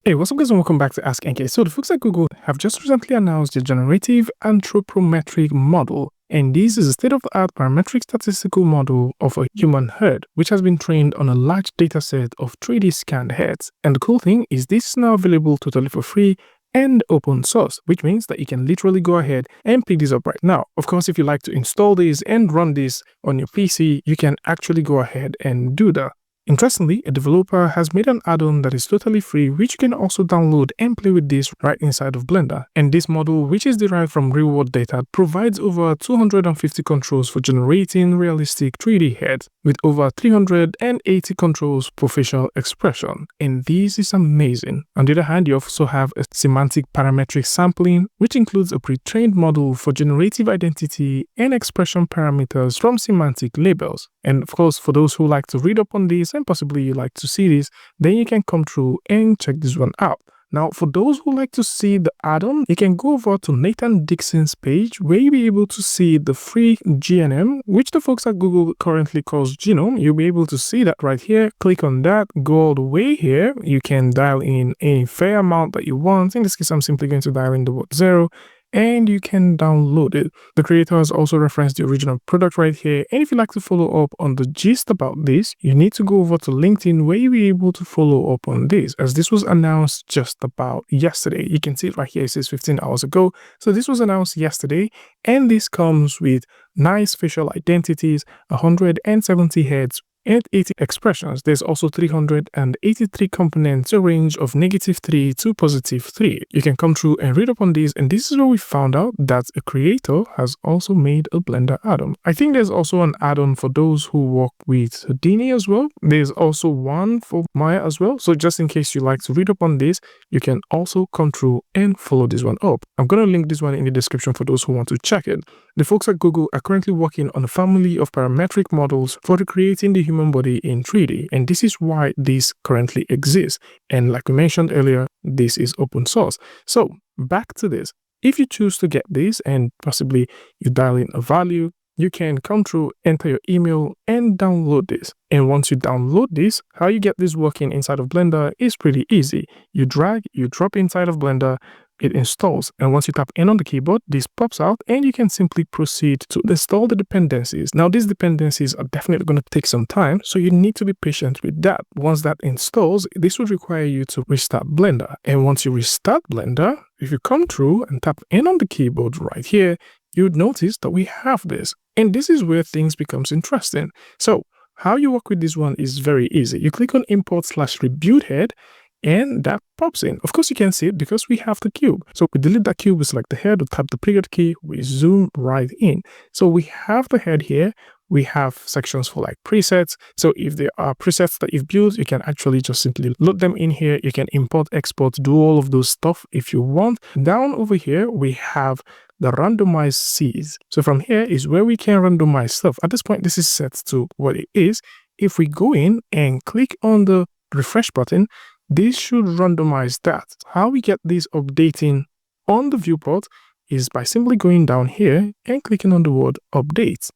Hey, what's up guys and welcome back to askNK. So the folks at Google have just recently announced the generative anthropometric model, and this is a state-of-the-art parametric statistical model of a human herd, which has been trained on a large dataset of 3D scanned heads. And the cool thing is this is now available totally for free and open source, which means that you can literally go ahead and pick this up right now. Of course, if you like to install this and run this on your PC, you can actually go ahead and do that. Interestingly, a developer has made an add-on that is totally free, which you can also download and play with this right inside of Blender. And this model, which is derived from real-world data, provides over 250 controls for generating realistic 3D heads, with over 380 controls for facial expression. And this is amazing. On the other hand, you also have a semantic parametric sampling, which includes a pre-trained model for generative identity and expression parameters from semantic labels. And of course, for those who like to read up on this and possibly you like to see this, then you can come through and check this one out. Now, for those who like to see the add-on, you can go over to Nathan Dixon's page where you'll be able to see the free GNM, which the folks at Google currently calls Genome. You'll be able to see that right here. Click on that, go all the way here. You can dial in a fair amount that you want. In this case, I'm simply going to dial in the word 0. And you can download it. The creator has also referenced the original product right here. And if you'd like to follow up on the gist about this, you need to go over to LinkedIn where you'll be able to follow up on this, as this was announced just about yesterday. You can see it right here. It says 15 hours ago. So this was announced yesterday, and this comes with nice facial identities, 170 heads, and 80 expressions. There's also 383 components, a range of -3 to +3. You can come through and read up on these, and this is where we found out that a creator has also made a Blender add-on. I think there's also an add-on for those who work with Houdini as well. There's also one for Maya as well. So just in case you like to read up on this, you can also come through and follow this one up. I'm going to link this one in the description for those who want to check it. The folks at Google are currently working on a family of parametric models for recreating the human body in 3D, and this is why this currently exists. And like we mentioned earlier, this is open source. So back to this. If you choose to get this and possibly you dial in a value, you can come through, enter your email, and download this. And once you download this, how you get this working inside of Blender is pretty easy. You drag, you drop inside of Blender, it installs, and once you tap in on the keyboard, this pops out and you can simply proceed to install the dependencies. Now, these dependencies are definitely going to take some time, so you need to be patient with that. Once that installs, this would require you to restart Blender. And once you restart Blender, if you come through and tap in on the keyboard right here, you'd notice that we have this. And this is where things becomes interesting. So how you work with this one is very easy. You click on import/rebuild head, and that pops in. Of course, you can see it because we have the cube. So we delete that cube, we select the head, we tap the period key, we zoom right in. So we have the head here. We have sections for like presets. So if there are presets that you've built, you can actually just simply load them in here. You can import, export, do all of those stuff if you want. Down over here, we have the randomize Cs. So from here is where we can randomize stuff. At this point, this is set to what it is. If we go in and click on the refresh button, this should randomize that. How we get this updating on the viewport is by simply going down here and clicking on the word update.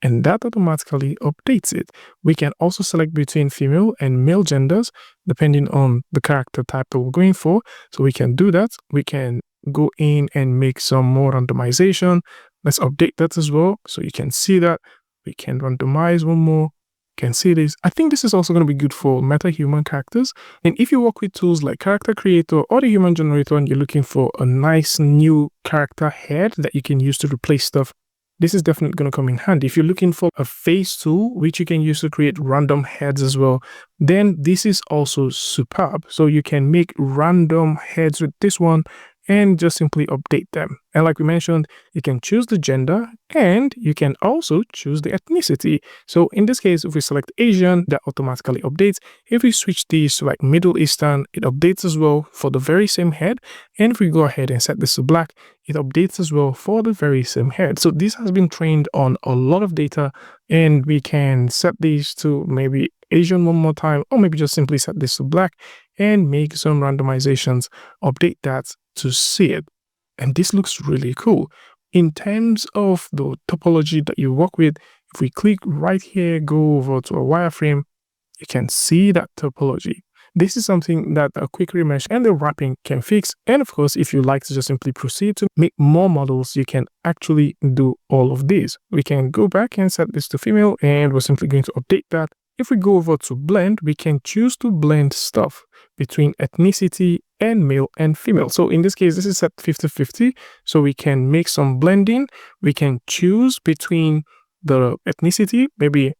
And that automatically updates it. We can also select between female and male genders, depending on the character type that we're going for. So we can do that. We can go in and make some more randomization. Let's update that as well. So you can see that. We can randomize one more. Can see this. I think this is also going to be good for Metahuman characters. And if you work with tools like Character Creator or the Human Generator and you're looking for a nice new character head that you can use to replace stuff, this is definitely going to come in handy. If you're looking for a face tool, which you can use to create random heads as well, then this is also superb. So you can make random heads with this one and just simply update them. And like we mentioned, you can choose the gender and you can also choose the ethnicity. So in this case, if we select Asian, that automatically updates. If we switch these to like Middle Eastern, it updates as well for the very same head. And if we go ahead and set this to black, it updates as well for the very same head. So this has been trained on a lot of data, and we can set these to maybe Asian one more time, or maybe just simply set this to black and make some randomizations, update that to see it. And this looks really cool. In terms of the topology that you work with, if we click right here, go over to a wireframe, you can see that topology. this is something that a quick remesh and the wrapping can fix. And of course, if you like to just simply proceed to make more models, you can actually do all of these. We can go back and set this to female, and we're simply going to update that. If we go over to blend, we can choose to blend stuff between ethnicity and male and female. So in this case, this is set 50-50. So we can make some blending. We can choose between the ethnicity, maybe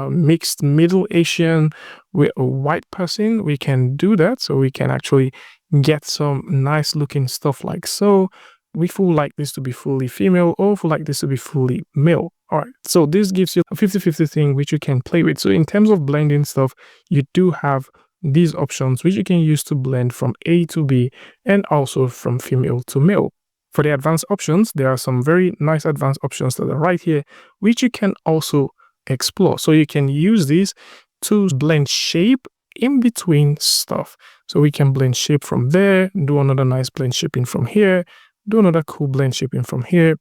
mixed Middle Asian with a white person. We can do that. So we can actually get some nice looking stuff like so. We would like this to be fully female, or would like this to be fully male. All right, so this gives you a 50-50 thing which you can play with. So in terms of blending stuff, you do have these options which you can use to blend from A to B and also from female to male. For the advanced options, there are some very nice advanced options that are right here, which you can also explore. So you can use these to blend shape in between stuff. So we can blend shape from there, do another nice blend shaping from here, do another cool blend shaping from here.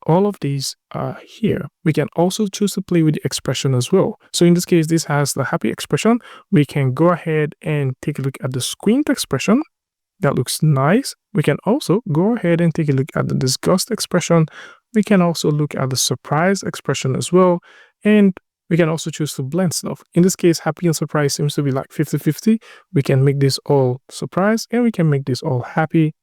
All of these are here. We can also choose to play with the expression as well. So in this case, this has the happy expression. We can go ahead and take a look at the squint expression. That looks nice. We can also go ahead and take a look at the disgust expression. We can also look at the surprise expression as well. And we can also choose to blend stuff. In this case, happy and surprise seems to be like 50-50. We can make this all surprise and we can make this all happy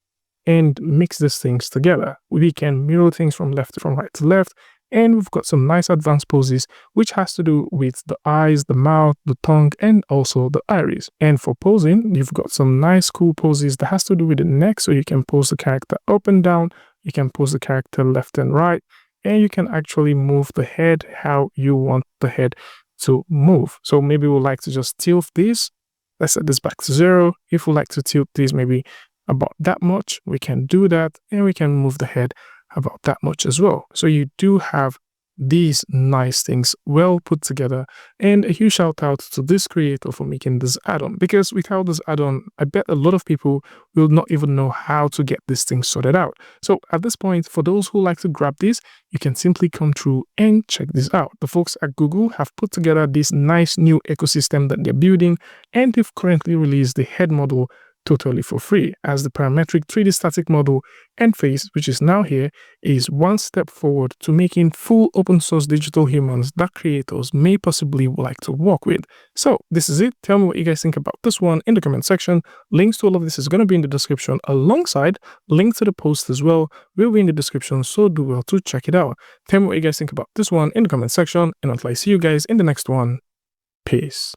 and mix these things together. We can mirror things from right to left, and we've got some nice advanced poses which has to do with the eyes, the mouth, the tongue, and also the iris. And for posing, you've got some nice cool poses that has to do with the neck, so you can pose the character up and down, you can pose the character left and right, and you can actually move the head how you want the head to move. So maybe we'd like to just tilt this. Let's set this back to 0. If we like to tilt this maybe about that much, we can do that, and we can move the head about that much as well. So you do have these nice things well put together, and a huge shout out to this creator for making this add-on, because without this add-on, I bet a lot of people will not even know how to get this thing sorted out. So at this point, for those who like to grab this, you can simply come through and check this out. The folks at Google have put together this nice new ecosystem that they're building, and they've currently released the head model totally for free, as the parametric 3D static model and face, which is now here, is one step forward to making full open source digital humans that creators may possibly like to work with. So this is it. Tell me what you guys think about this one in the comment section. Links to all of this is going to be in the description, alongside links to the post as well will be in the description, so do well to check it out. Tell me what you guys think about this one in the comment section, and until I see you guys in the next one, peace.